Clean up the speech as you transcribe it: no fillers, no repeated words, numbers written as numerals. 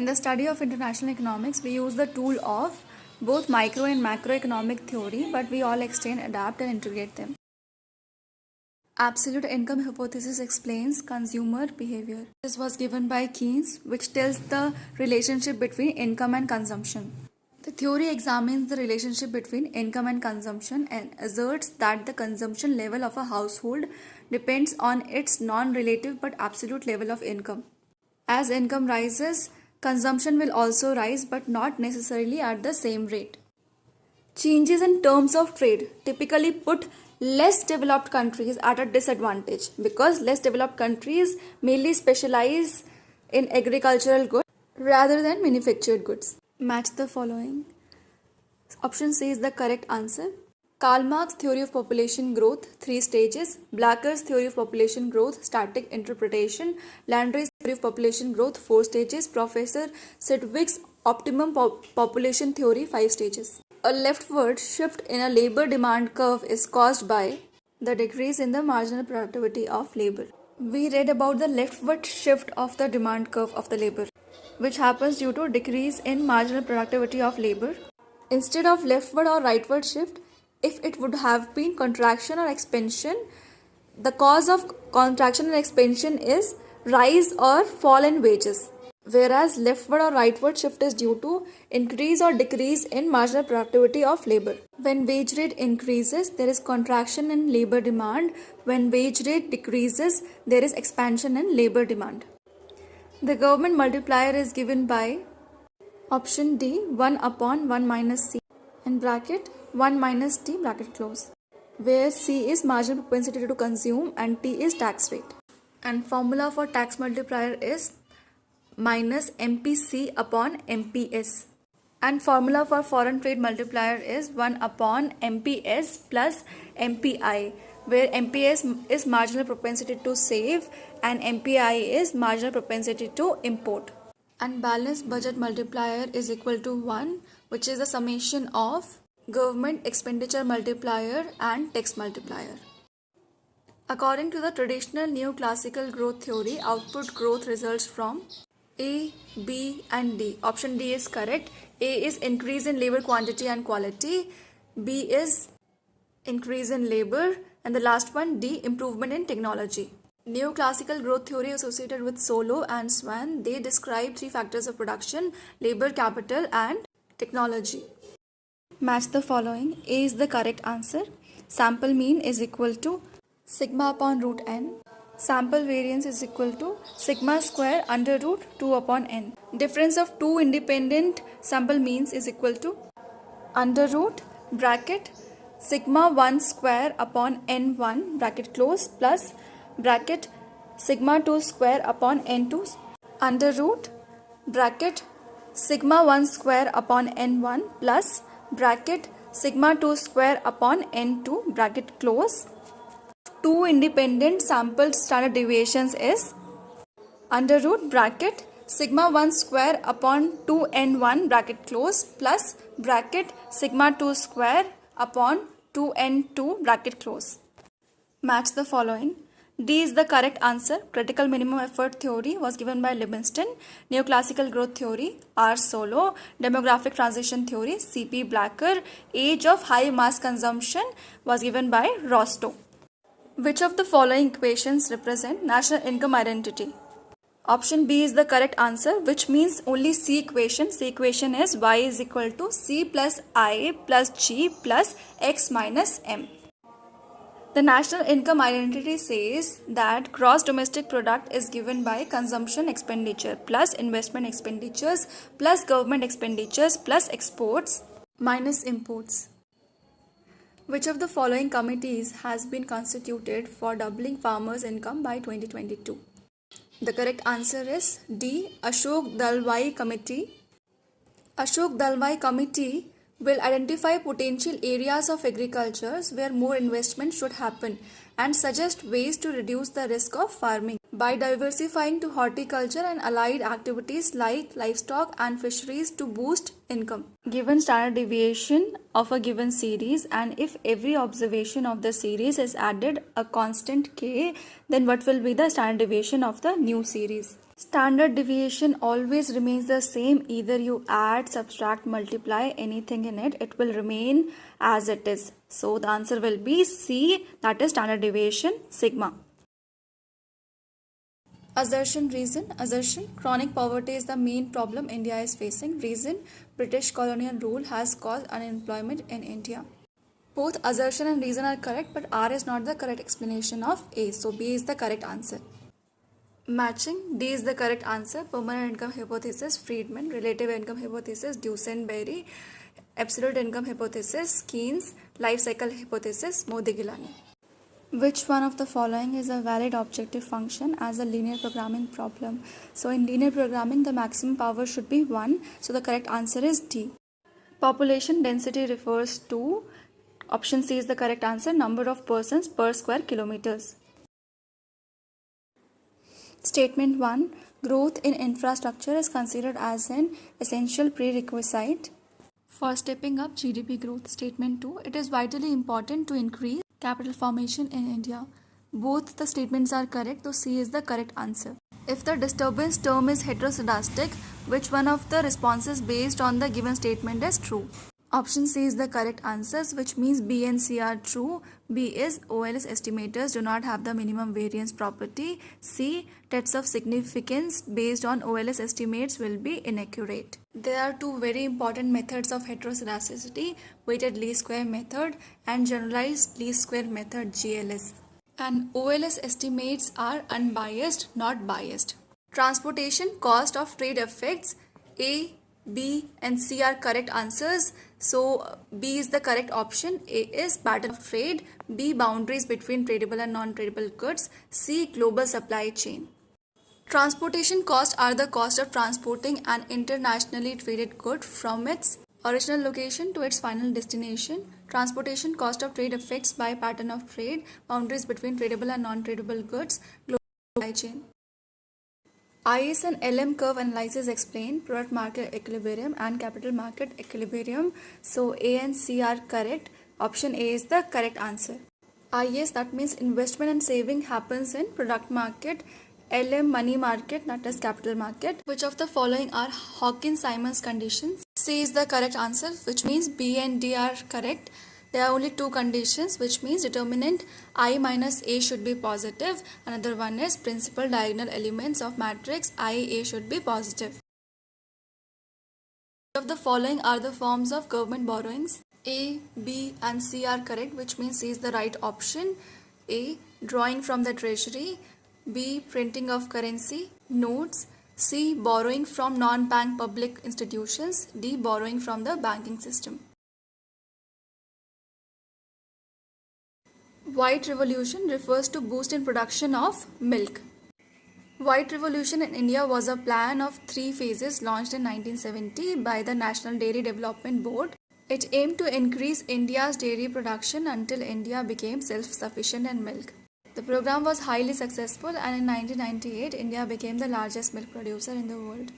the study of international economics, we use the tool of both micro and macroeconomic theory, but we all extend, adapt, and integrate them. Absolute income hypothesis explains consumer behavior. This was given by Keynes, which tells the relationship between income and consumption. The theory examines the relationship between income and consumption and asserts that the consumption level of a household depends on its non-relative but absolute level of income. As income rises, consumption will also rise, but not necessarily at the same rate. Changes in terms of trade typically put less developed countries at a disadvantage because less developed countries mainly specialize in agricultural goods rather than manufactured goods. Match the following. Option C is the correct answer. Karl Marx theory of population growth, 3 stages. Blacker's theory of population growth, static interpretation. Landry's theory of population growth, 4 stages. Professor Sedgwick's optimum population theory, 5 stages. A leftward shift in a labor demand curve is caused by the decrease in the marginal productivity of labor. We read about the leftward shift of the demand curve of the labor, which happens due to decrease in marginal productivity of labor. Instead of leftward or rightward shift, if it would have been contraction or expansion, the cause of contraction and expansion is rise or fall in wages. Whereas leftward or rightward shift is due to increase or decrease in marginal productivity of labor. When wage rate increases, there is contraction in labor demand. When wage rate decreases, there is expansion in labor demand. The government multiplier is given by option D, 1 upon 1 minus C in bracket 1 minus T bracket close, where C is marginal propensity to consume and T is tax rate. And formula for tax multiplier is minus MPC upon MPS. And formula for foreign trade multiplier is 1 upon MPS plus MPI, where MPS is marginal propensity to save and MPI is marginal propensity to import. And balanced budget multiplier is equal to 1, which is the summation of government expenditure multiplier and tax multiplier. According to the traditional neoclassical growth theory, output growth results from A, B and D. Option D is correct. A is increase in labor quantity and quality. B is increase in labor. And the last one, D, improvement in technology. Neoclassical growth theory associated with Solow and Swan, they describe 3 factors of production: labor, capital and technology. Match the following. A is the correct answer. Sample mean is equal to sigma upon root n. Sample variance is equal to sigma square under root 2 upon n. Difference of 2 independent sample means is equal to under root bracket sigma 1 square upon n1 bracket close plus bracket sigma 2 square upon n2 under root bracket sigma 1 square upon n1 plus bracket sigma 2 square upon n2 bracket close. 2 independent sample standard deviations is under root bracket sigma 1 square upon 2n1 bracket close plus bracket sigma 2 square upon 2n2 bracket close. Match the following. D is the correct answer. Critical minimum effort theory was given by Livingston. Neoclassical growth theory, R. Solow. Demographic transition theory, C.P. Blacker. Age of high mass consumption was given by Rostow. Which of the following equations represent national income identity? Option B is the correct answer, which means only C equation. C equation is y is equal to C plus I plus G plus X minus M. The national income identity says that gross domestic product is given by consumption expenditure plus investment expenditures plus government expenditures plus exports minus imports. Which of the following committees has been constituted for doubling farmers' income by 2022? The correct answer is D, Ashok Dalwai Committee. Ashok Dalwai Committee will identify potential areas of agriculture where more investment should happen and suggest ways to reduce the risk of farming by diversifying to horticulture and allied activities like livestock and fisheries to boost income. Given standard deviation of a given series, and if every observation of the series is added a constant k, then what will be the standard deviation of the new series? Standard deviation always remains the same. Either you add, subtract, multiply anything in it, it will remain as it is. So the answer will be C, that is standard deviation sigma. Assertion, reason. Assertion, chronic poverty is the main problem India is facing. Reason, British colonial rule has caused unemployment in India. Both assertion and reason are correct, but R is not the correct explanation of A. So B is the correct answer. Matching, D is the correct answer. Permanent income hypothesis, Friedman. Relative income hypothesis, Dusenberry. Absolute income hypothesis, Keynes. Life cycle hypothesis, Modigilani. Which one of the following is a valid objective function as a linear programming problem? So in linear programming, the maximum power should be 1. So the correct answer is D. Population density refers to, option C is the correct answer, number of persons per square kilometers. Statement 1. Growth in infrastructure is considered as an essential prerequisite for stepping up GDP growth. Statement 2. It is vitally important to increase capital formation in India. Both the statements are correct, so C is the correct answer. If the disturbance term is heteroscedastic, which one of the responses based on the given statement is true? Option C is the correct answers, which means B and C are true. B is OLS estimators do not have the minimum variance property. C, tests of significance based on OLS estimates will be inaccurate. There are two very important methods of heteroscedasticity, weighted least square method and generalized least square method, GLS. And OLS estimates are unbiased, not biased. Transportation cost of trade effects, A, B and C are correct answers. So B is the correct option. A is pattern of trade. B, boundaries between tradable and non-tradable goods. C, global supply chain. Transportation costs are the cost of transporting an internationally traded good from its original location to its final destination. Transportation cost of trade effects by pattern of trade, boundaries between tradable and non-tradable goods, global supply chain. IS and LM curve analysis explain product market equilibrium and capital market equilibrium. So A and C are correct. Option A is the correct answer. IS, that means investment and saving happens in product market. LM, money market, that is capital market. Which of the following are Hawkins-Simons conditions? C is the correct answer, which means B and D are correct. There are only two conditions, which means determinant I minus A should be positive. Another one is principal diagonal elements of matrix IA should be positive. Which of the following are the forms of government borrowings? A, B and C are correct, which means C is the right option. A, drawing from the treasury. B, printing of currency, notes. C, borrowing from non-bank public institutions. D, borrowing from the banking system. White Revolution refers to boost in production of milk. White Revolution in India was a plan of 3 phases launched in 1970 by the National Dairy Development Board. It aimed to increase India's dairy production until India became self-sufficient in milk. The program was highly successful, and in 1998, India became the largest milk producer in the world.